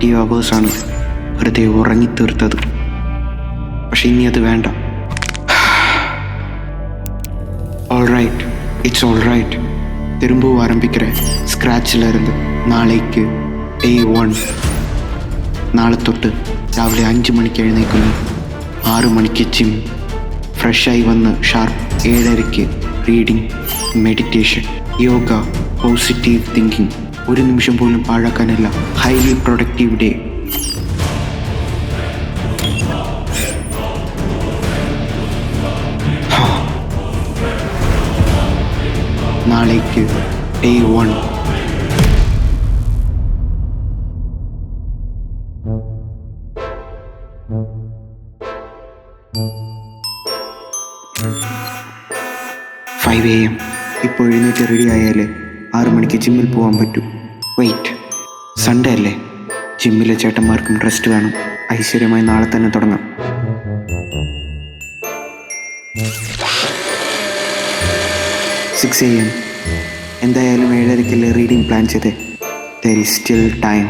Productive അവേഴ്സാണ് വെറുതെ ഉറങ്ങിത്തീർത്തത്. പക്ഷെ ഇനി അത് വേണ്ട. All right, it's all right. திரும்பவும் ஆரம்பிக்கிறேன் സ്ക്രാച്ചിലിருந்து. നാളേക്ക് ഡേ 1. നാളെ തൊട്ട് രാവിലെ 5 മണിക്ക് എഴുന്നേൽക്കുന്നു, 6 മണിക്ക് ജിം, ഫ്രഷായി വന്ന് sharp 7:30 reading, meditation, yoga, positive thinking. ഒരു നിമിഷം പോലും പാഴാക്കാനല്ല. Highly productive day. നാളേക്ക് ഡേ 1. Five AM. ഇപ്പോൾ എഴുന്നേറ്റ് റെഡി ആയാലേ 6 മണിക്ക് ജിമ്മിൽ പോകാൻ പറ്റൂ. വെയിറ്റ്, സൺഡേ അല്ലേ? ജിമ്മിലെ ചേട്ടന്മാർക്കും റെസ്റ്റ് വേണം. ഐശ്വര്യമായി നാളെ തന്നെ തുടങ്ങാം. 6 AM. എന്തായാലും 7:30 റീഡിംഗ് പ്ലാൻ ചെയ്തേ. There is still time.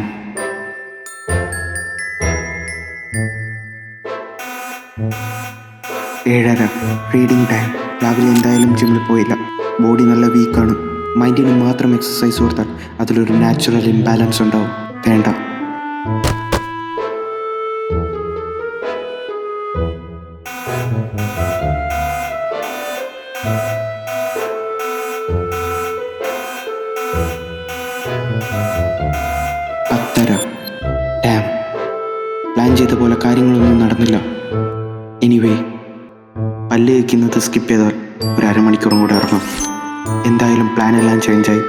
7:30 reading time. രാവിലെ എന്തായാലും ജിമ്മിൽ പോയില്ല. ബോഡി നല്ല വീക്കാണ്. മൈൻഡിന് മാത്രം എക്സസൈസ് കൊടുത്താൽ അതിലൊരു നാച്ചുറൽ ഇംബാലൻസ് ഉണ്ടാവും. വേണ്ട. ഡാം, പ്ലാൻ ചെയ്ത പോലെ കാര്യങ്ങളൊന്നും നടന്നില്ല. എനിവേ, പല്ല് വയ്ക്കുന്നത് സ്കിപ്പ് ചെയ്താൽ ഒരു 1/2 മണിക്കൂറും കൂടെ ഇറങ്ങാം. എന്തായാലും പ്ലാനെല്ലാം ചേഞ്ചായി.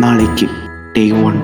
നാളേക്ക് ഡേ 1.